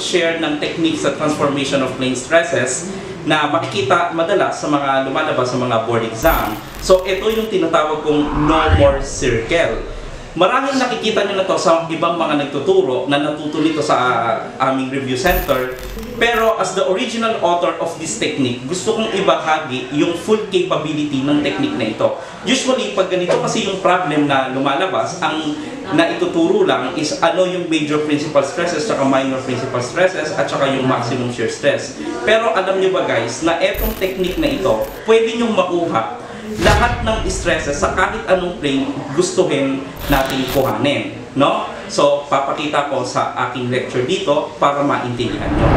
mag-share ng techniques sa transformation of plane stresses na makikita madalas sa mga lumalabas sa mga board exam. So ito yung tinatawag kong no more circle. Maraming nakikita nyo na to sa ibang mga nagtuturo na natuto nito sa aming review center. Pero as the original author of this technique, gusto kong ibahagi yung full capability ng technique na ito. Usually, pag ganito kasi yung problem na lumalabas, ang naituturo lang is ano yung major principal stresses, saka minor principal stresses, at saka yung maximum shear stress. Pero alam nyo ba guys, na etong technique na ito, pwede nyong makuha lahat ng stresses sa kahit anong plane gustuhin nating kuhanin, no? So, papakita ko sa aking lecture dito para maintindihan nyo.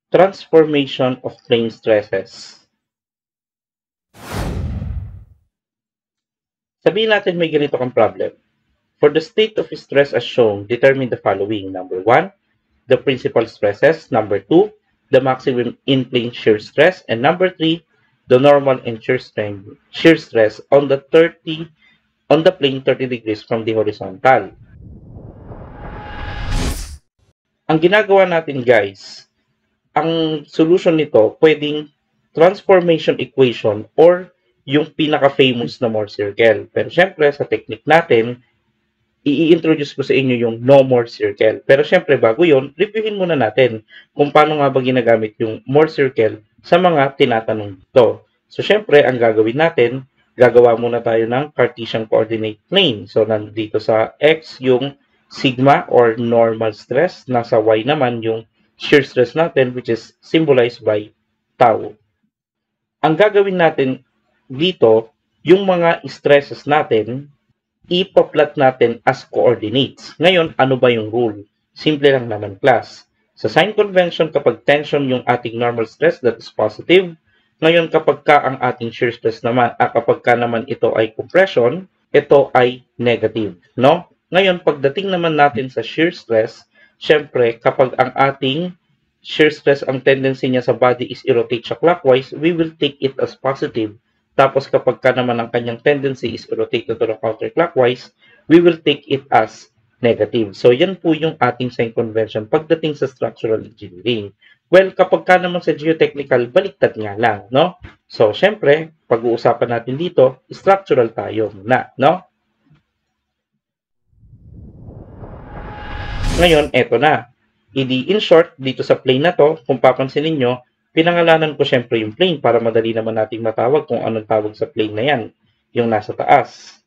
Transformation of plane stresses. Sabihin natin may ganito kang problem. For the state of stress as shown, determine the following. Number 1, the principal stresses. Number 2, the maximum in-plane shear stress. And number 3, the normal and shear stress on the plane 30 degrees from the horizontal. Ang ginagawa natin guys, ang solution nito pwedeng transformation equation or yung pinaka-famous na more circle. Pero syempre sa technique natin, i-introduce ko sa inyo yung no more circle. Pero syempre bago yun, reviewin muna natin kung paano nga ba ginagamit yung more circle sa mga tinatanong dito. So, syempre, ang gagawin natin, gagawa muna tayo ng Cartesian coordinate plane. So, nandito sa X yung sigma or normal stress. Nasa Y naman yung shear stress natin which is symbolized by tau. Ang gagawin natin dito, yung mga stresses natin, ipa-plot natin as coordinates. Ngayon, ano ba yung rule? Simple lang naman class. Sa sign convention, kapag tension yung ating normal stress, that is positive. Ngayon, kapag ka ang ating shear stress naman, kapag ka naman ito ay compression, ito ay negative, no? Ngayon, pagdating naman natin sa shear stress, syempre, kapag ang ating shear stress, ang tendency niya sa body is i-rotate siya clockwise, we will take it as positive. Tapos, kapag ka naman ang kanyang tendency is i-rotate ito ng counterclockwise, we will take it as negative. So, yan po yung ating sign convention pagdating sa structural engineering. Well, kapag ka naman sa geotechnical, baliktad nga lang, no? So, syempre, pag-uusapan natin dito, structural tayo na, no? Ngayon, eto na. In short, dito sa plane na to, kung papansin ninyo, pinangalanan ko syempre yung plane para madali naman nating matawag kung anong tawag sa plane na yan, yung nasa taas.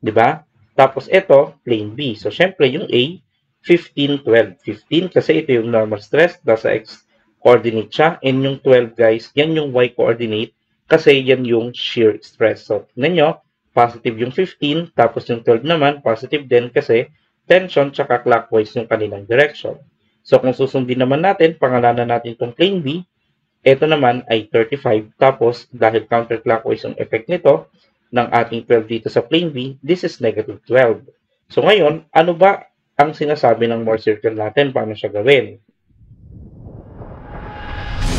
Diba? Tapos ito, plane B. So, syempre, yung A, 15, 12. 15 kasi ito yung normal stress, nasa X coordinate siya. And yung 12, guys, yan yung Y coordinate kasi yan yung shear stress. So, tignan nyo, positive yung 15, tapos yung 12 naman, positive din kasi tension tsaka clockwise yung kanilang direction. So, kung susundin naman natin, pangalanan natin itong plane B, ito naman ay 35, tapos dahil counterclockwise yung effect nito, ng ating 12 dito sa plane B, this is negative 12. So ngayon, ano ba ang sinasabi ng more circle natin? Paano siya gawin?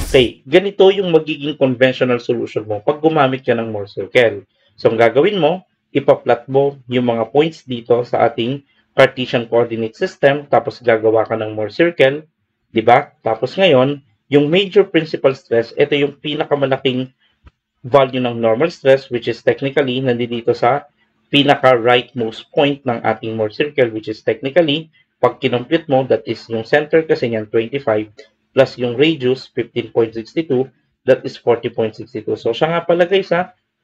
Okay, ganito yung magiging conventional solution mo pag gumamit ka ng more circle. So ang gagawin mo, ipa-plot mo yung mga points dito sa ating Cartesian coordinate system, tapos gagawa ka ng more circle, di ba? Tapos ngayon, yung major principal stress, ito yung pinakamalaking value ng normal stress, which is technically nandito sa pinaka-rightmost point ng ating more circle, which is technically, pag kinompute mo, that is yung center kasi niyan 25, plus yung radius 15.62, that is 40.62. So siya nga pala guys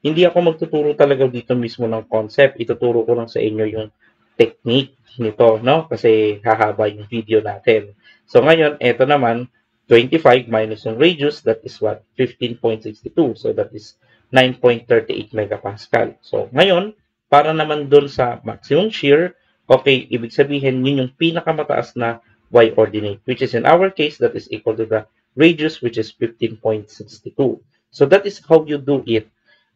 hindi ako magtuturo talaga dito mismo ng concept, ituturo ko lang sa inyo yung technique nito, no? Kasi hahaba yung video natin. So ngayon, eto naman, 25 minus yung radius, that is what? 15.62. So, that is 9.38 megapascal. So, ngayon, para naman dun sa maximum shear, okay, ibig sabihin, yun yung pinakamataas na y-ordinate, which is in our case, that is equal to the radius, which is 15.62. So, that is how you do it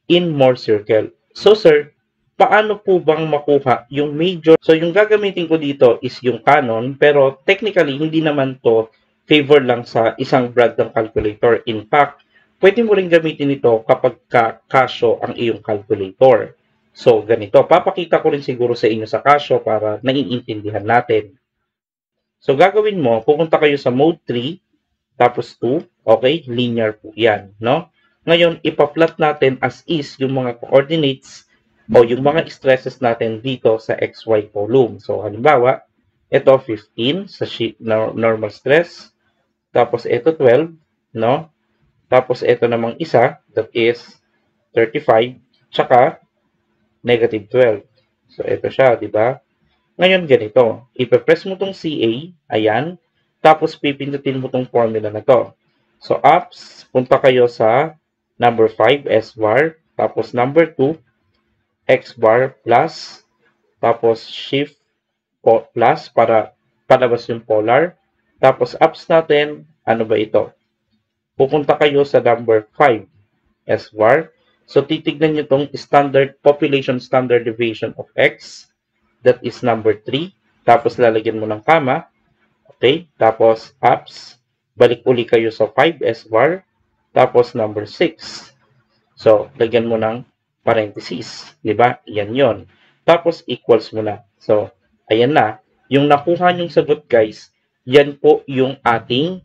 in more circle. So, sir, paano po bang makuha yung major? So, yung gagamitin ko dito is yung canon, pero technically, hindi naman to favor lang sa isang brand ng calculator. In fact, pwede mo rin gamitin ito kapag Casio ang iyong calculator. So, ganito. Papakita ko rin siguro sa inyo sa Casio para naiintindihan natin. So, gagawin mo, pupunta kayo sa mode 3, tapos 2, okay? Linear po yan, no? Ngayon, ipa-plot natin as is yung mga coordinates o yung mga stresses natin dito sa XY column. So, halimbawa, ito 15 sa normal stress, tapos ito 12, no? Tapos ito namang isa, that is 35, tsaka negative 12. So, ito siya, di ba? Ngayon, ganito. Ipe-press mo tong CA, ayan, tapos pipindutin mo tong formula na to. So, apps, punta kayo sa number 5, S bar, tapos number 2, X bar plus, tapos shift plus para palabas yung polar. Tapos, apps natin, ano ba ito? Pupunta kayo sa number 5, S bar. So, titignan nyo tong population standard deviation of X. That is number 3. Tapos, lalagyan mo ng comma. Okay? Tapos, apps. Balik uli kayo sa 5S bar. Tapos, number 6. So, lagyan mo ng parenthesis. Diba? Yan yon. Tapos, equals mo na. So, ayan na. Yung nakuha nyong sagot, guys, yan po yung ating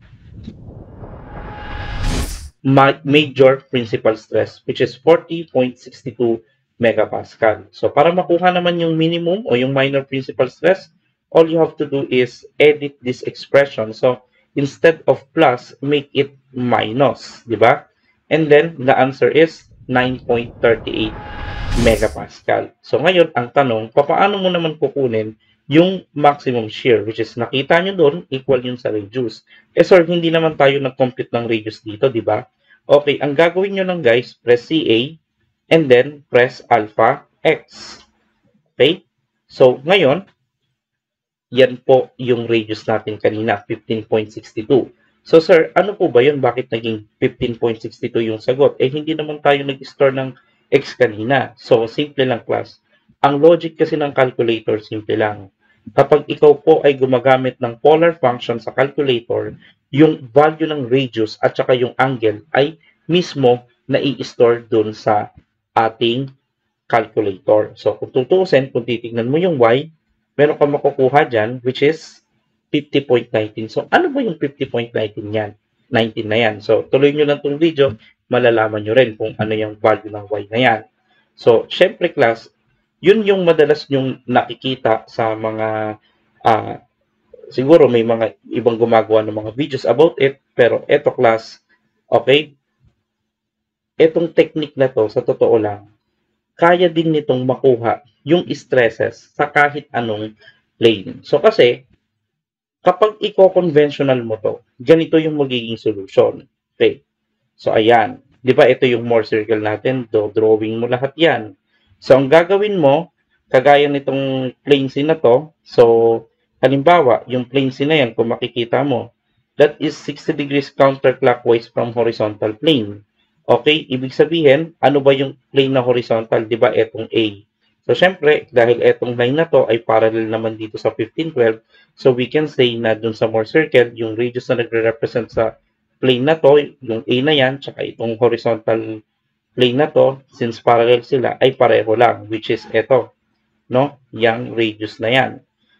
major principal stress, which is 40.62 megapascal. So, para makuha naman yung minimum o yung minor principal stress, all you have to do is edit this expression. So, instead of plus, make it minus, di ba? And then, the answer is 9.38 megapascal. So, ngayon, ang tanong, paano mo naman kukunin yung maximum shear, which is nakita nyo doon, equal yun sa radius. Eh, sir, hindi naman tayo nag-compute ng radius dito, di ba? Okay, ang gagawin nyo lang, guys, press CA, and then press alpha X. Okay? So, ngayon, yan po yung radius natin kanina, 15.62. So, sir, ano po ba yun? Bakit naging 15.62 yung sagot? Eh, hindi naman tayo nag-store ng X kanina. So, simple lang, class. Ang logic kasi ng calculator, simple lang. Kapag ikaw po ay gumagamit ng polar function sa calculator, yung value ng radius at saka yung angle ay mismo na i-store dun sa ating calculator. So, kung tutuusin, kung titignan mo yung y, meron ka makukuha dyan, which is 50.19. So, ano ba yung 50.19 yan? 19 na yan. So, tuloy nyo lang itong video, malalaman nyo rin kung ano yung value ng y na yan. So, syempre class, yun yung madalas yung nakikita sa mga, siguro may mga ibang gumagawa ng mga videos about it, pero eto class, okay, etong technique na to, sa totoo lang, kaya din nitong makuha yung stresses sa kahit anong plane. So kasi, kapag i-conventional mo to, ganito yung magiging solution. Okay. So ayan, di ba ito yung more circle natin, drawing mo lahat yan. So, ang gagawin mo, kagaya nitong plane scene na to, so, halimbawa, yung plane scene na yan, kung makikita mo, that is 60 degrees counterclockwise from horizontal plane. Okay? Ibig sabihin, ano ba yung plane na horizontal? Di ba etong A? So, syempre, dahil etong line na to ay parallel naman dito sa 1512, so we can say na dun sa more circle, yung radius na nagre-represent sa plane na to, yung A na yan, tsaka itong horizontal plane na to, since parallel sila, ay pareho lang, which is ito, no? Yang radius na yan.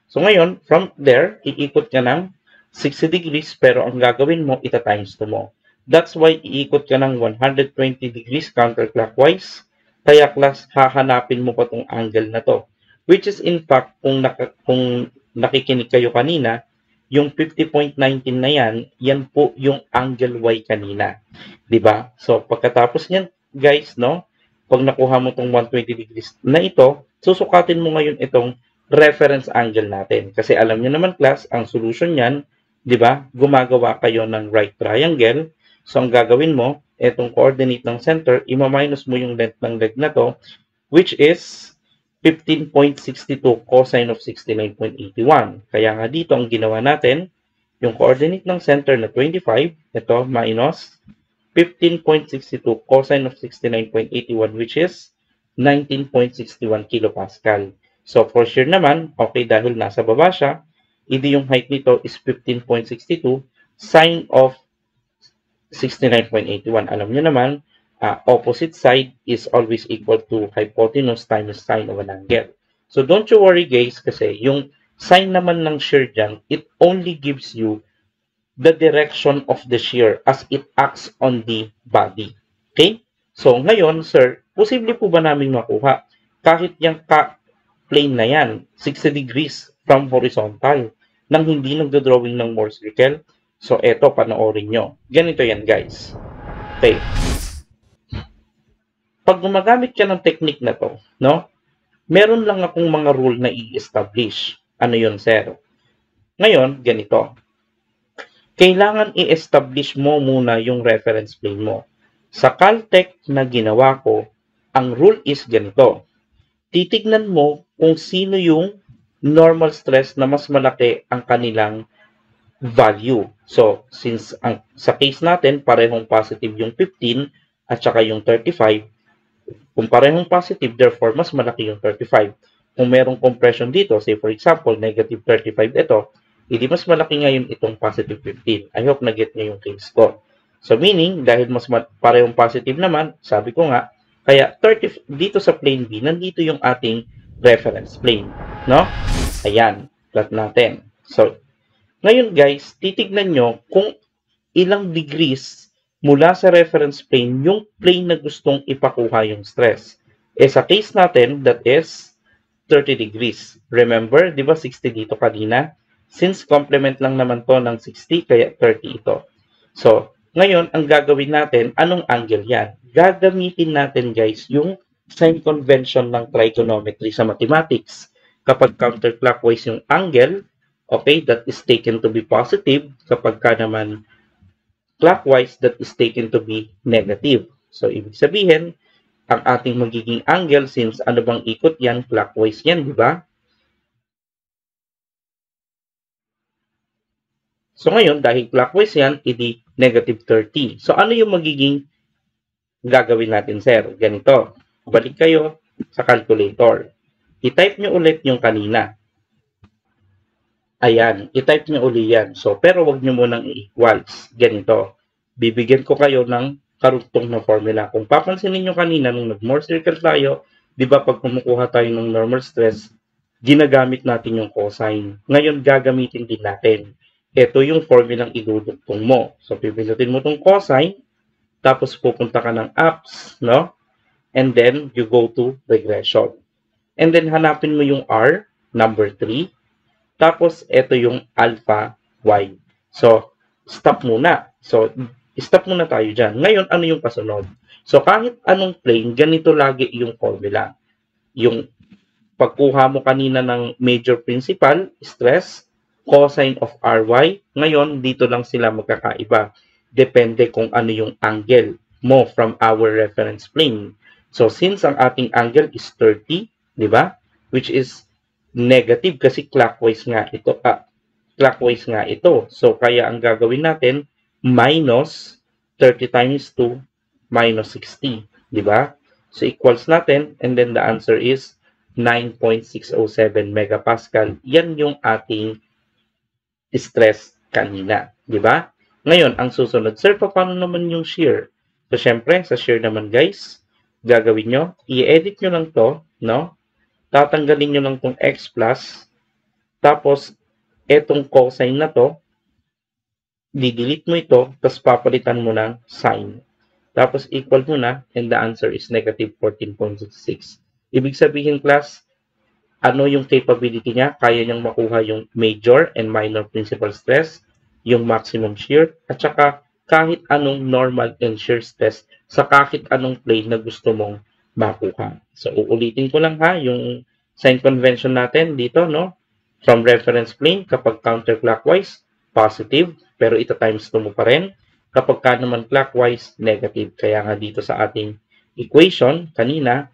So, ngayon, from there, iikot ka ng 60 degrees, pero ang gagawin mo, ita-times 2 mo. That's why, iikot ka ng 120 degrees counterclockwise, kaya class, hahanapin mo pa tong angle na to. Which is, in fact, kung nakikinig kayo kanina, yung 50.19 na yan, yan po yung angle Y kanina. Diba? So, pagkatapos niyan, guys, no? Pag nakuha mo tong 120 degrees na ito, susukatin mo ngayon itong reference angle natin. Kasi alam niyo naman, class, ang solution niyan, di ba? Gumagawa kayo ng right triangle. So, ang gagawin mo, itong coordinate ng center, ima-minus mo yung length ng leg na to, which is 15.62 cosine of 69.81. Kaya nga dito, ang ginawa natin, yung coordinate ng center na 25, ito, minus 15.62 cosine of 69.81, which is 19.61 kilopascal. So, for sure naman, okay, dahil nasa baba siya, hindi yung height nito is 15.62 sine of 69.81. Alam nyo naman, opposite side is always equal to hypotenuse times sine of an angle. So, don't you worry guys, kasi yung sign naman ng shear dyan, it only gives you the direction of the shear as it acts on the body. Okay? So, ngayon, sir, posible po ba namin makuha? Kahit yung plane na yan, 60 degrees from horizontal, nang hindi nagdodrawing ng Morse circle. So, eto, panoorin nyo. Ganito yan, guys. Okay. Pag gumagamit ka ng technique na to, no, meron lang akong mga rule na i-establish. Ano yun, sir? Ngayon, ganito. Kailangan i-establish mo muna yung reference plane mo. Sa Caltech na ginawa ko, ang rule is ganito. Titignan mo kung sino yung normal stress na mas malaki ang kanilang value. So, since sa case natin, parehong positive yung 15 at saka yung 35, kung parehong positive, therefore, mas malaki yung 35. Kung merong compression dito, say for example, negative 35 ito, hindi mas malaki ngayon itong positive 15. I hope na-get nyo yung case ko. So, meaning, dahil mas parehong positive naman, sabi ko nga, kaya 30, dito sa plane B, nandito yung ating reference plane. No? Ayan, plot natin. So, ngayon guys, titignan nyo kung ilang degrees mula sa reference plane yung plane na gustong ipakuha yung stress. Eh sa case natin, that is 30 degrees. Remember, di ba 60 dito kanina? Since complement lang naman to ng 60, kaya 30 ito. So, ngayon, ang gagawin natin, anong angle yan? Gagamitin natin guys yung sign convention ng trigonometry sa mathematics. Kapag counterclockwise yung angle, okay, that is taken to be positive. Kapag ka naman clockwise, that is taken to be negative. So, ibig sabihin, ang ating magiging angle, since ano bang ikot yan, clockwise yan, di ba? So, ngayon, dahil clockwise yan, edi negative 30. So, ano yung magiging gagawin natin, sir? Ganito. Balik kayo sa calculator. I-type nyo ulit yung kanina. Ayan, i-type nyo uli yan. So, pero wag nyo munang i-equals. Ganito. Bibigyan ko kayo ng karugtong na formula. Kung papansinin nyo kanina, nung nag-Morse circle tayo, di ba pag kumukuha tayo ng normal stress, ginagamit natin yung cosine. Ngayon, gagamitin din natin. Ito yung formulang idudugtong mo. So, pipindutin mo tong cosine, tapos pupunta ka ng apps, no? And then, you go to regression. And then, hanapin mo yung R, number 3. Tapos, ito yung alpha y. So, stop muna. So, stop muna tayo dyan. Ngayon, ano yung kasunod? So, kahit anong plane, ganito lagi yung formula. Yung pagkuha mo kanina ng major principal, stress, cosine of ry. Ngayon, dito lang sila magkakaiba. Depende kung ano yung angle mo from our reference plane. So, since ang ating angle is 30, di ba? Which is negative kasi clockwise nga ito. Clockwise nga ito. So, kaya ang gagawin natin, minus 30 times 2, minus 60. Di ba? So, equals natin, and then the answer is 9.607 megapascal. Yan yung ating stress kanina. Di ba? Ngayon, ang susunod, sir, paano naman yung shear? So, syempre, sa shear naman, guys, gagawin nyo, i-edit nyo lang to, no? Tatanggalin nyo lang tong x plus, tapos, etong cosine na to, didelete mo ito, tapos papalitan mo ng sine. Tapos, equal mo na, and the answer is negative 14.66. Ibig sabihin, class, ano yung capability niya? Kaya niyang makuha yung major and minor principal stress, yung maximum shear, at saka kahit anong normal and shear stress sa kahit anong plane na gusto mong makuha. So, uulitin ko lang ha, yung sign convention natin dito, no? From reference plane, kapag counterclockwise, positive, pero ito times 2 mo pa rin. Kapag ka naman clockwise, negative. Kaya nga dito sa ating equation, kanina,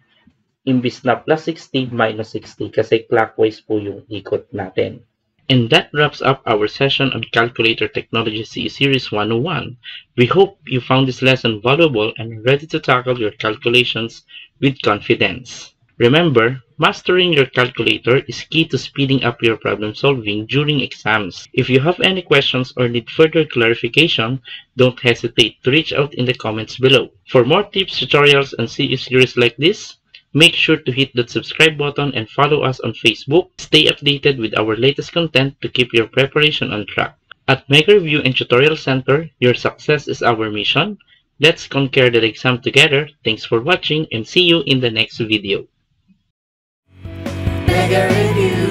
imbis na plus 60, minus 60, kasi clockwise po yung ikot natin. And that wraps up our session on Calculator Technology CE Series 101. We hope you found this lesson valuable and are ready to tackle your calculations with confidence. Remember, mastering your calculator is key to speeding up your problem solving during exams. If you have any questions or need further clarification, don't hesitate to reach out in the comments below. For more tips, tutorials, and CE series like this, Make sure to hit that subscribe button and follow us on Facebook. Stay updated with our latest content to keep your preparation on track. At Mega Review and Tutorial Center, your success is our mission. Let's conquer the exam together. Thanks for watching and see you in the next video. Mega Review.